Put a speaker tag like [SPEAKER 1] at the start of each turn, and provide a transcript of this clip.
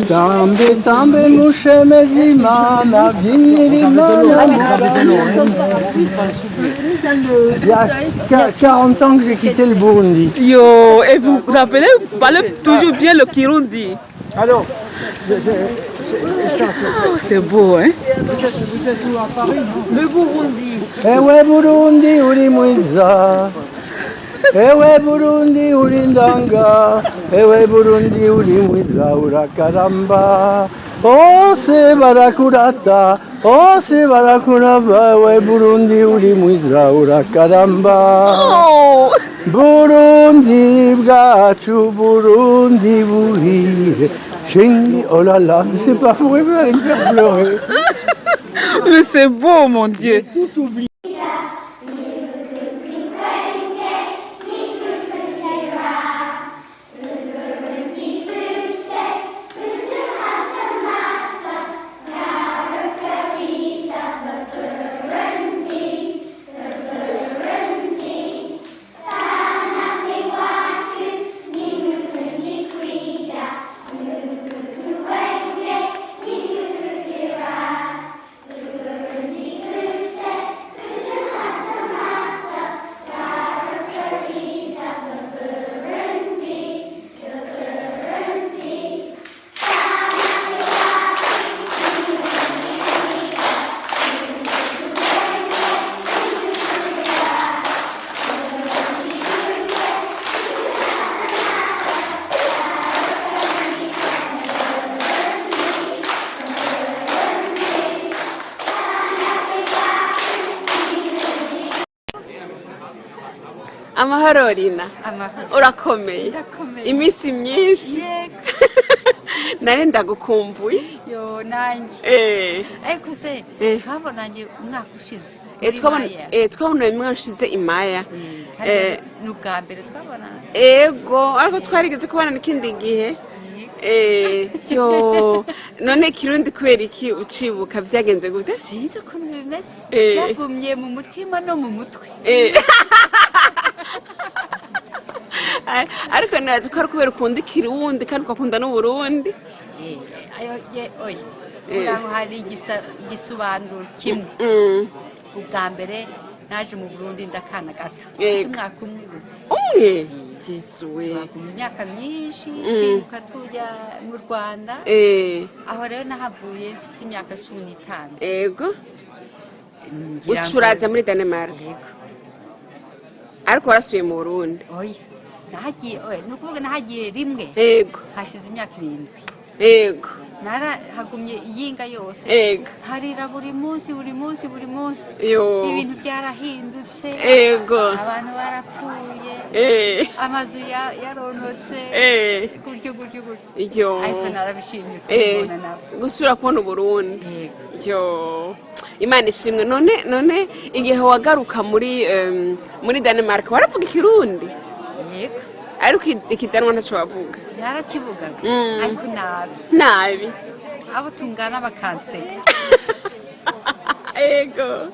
[SPEAKER 1] Tambe tambe mushemezi mana vini mana. Il y a 40 ans que j'ai quitté le Burundi.
[SPEAKER 2] Yo, et vous vous rappelez, vous parlez toujours bien le Kirundi.
[SPEAKER 1] Alors,
[SPEAKER 2] Oh, c'est beau, hein?
[SPEAKER 1] vous êtes où à Paris, non?
[SPEAKER 2] Le Burundi.
[SPEAKER 1] Ewe Burundi uri mwiza. Ewe Burundi uri ndanga. Ewe Burundi uri mwiza urakaramba. Ose barakurata. Ose barakuraba. Ewe Burundi uri mwiza urakaramba.
[SPEAKER 2] Oh!
[SPEAKER 1] Burundi bwacu, Burundi buhire. Chérie, oh là là, c'est pas vrai, vous allez me faire pleurer.
[SPEAKER 2] Mais c'est beau, mon Dieu.
[SPEAKER 1] Tout oublié.
[SPEAKER 2] Amahoro Rina.
[SPEAKER 3] Amahoro.
[SPEAKER 2] Urakomeye.
[SPEAKER 3] Ndakomeye.
[SPEAKER 2] Iminsi myinshi.
[SPEAKER 3] Yego.
[SPEAKER 2] Nari ndagukumbuye.
[SPEAKER 3] Yo nanjye. Ariko se twabonanye umwaka ushize.
[SPEAKER 2] Twabonanye umwaka ushize Imaya.
[SPEAKER 3] Ni ubwa mbere twabonana.
[SPEAKER 2] Ego, ariko twarigeze kubana n'ikindi gihe. Yo, none Kirundi kubera iki ucibuka byagenze gute?
[SPEAKER 3] Sinzi ukuntu bimeze. Byagumye mu mutima no mu mutwe.
[SPEAKER 2] Ariko nazi ko ari kubera ukunda Kirundi kandi ukakunda n'Uburundi.
[SPEAKER 3] Oya hari igisobanuro kimwe. Ubwa mbere naje mu Burundi ndakana gato. Umwaka umwe gusa.
[SPEAKER 2] Umwe? Yesuwe.
[SPEAKER 3] Mu myaka myinshi twibuka tujya mu Rwanda. Aho rero nahavuye mfise imyaka 15.
[SPEAKER 2] Ego. Ucuraza muri Danemark.
[SPEAKER 3] Yego.
[SPEAKER 2] Ariko warasubiye mu Burundi.
[SPEAKER 3] Oya. Nukuvuga nahagiye rimwe.
[SPEAKER 2] Ego.
[SPEAKER 3] Hashize imyaka 7.
[SPEAKER 2] Ego.
[SPEAKER 3] Hagumye iyinga yose.
[SPEAKER 2] Ego.
[SPEAKER 3] Harira buri munsi.
[SPEAKER 2] Yo.
[SPEAKER 3] Ibintu byarahindutse.
[SPEAKER 2] Ego.
[SPEAKER 3] Abantu barapfuye. Amazu yaronotse. Gutyo.
[SPEAKER 2] Yo.
[SPEAKER 3] Ariko narabishimye kubona nabo.
[SPEAKER 2] Gusubira kubona Uburundi.
[SPEAKER 3] Yego.
[SPEAKER 2] Yo. Imana ishimwe none igihe wagaruka muri Danemark waravuga Ikirundi?
[SPEAKER 3] Yego.
[SPEAKER 2] Ariko ikidanwa ntaco wavuga.
[SPEAKER 3] Narakivugaga. Ariko
[SPEAKER 2] nabi.
[SPEAKER 3] Abo tungana bakanseka.
[SPEAKER 2] Ego.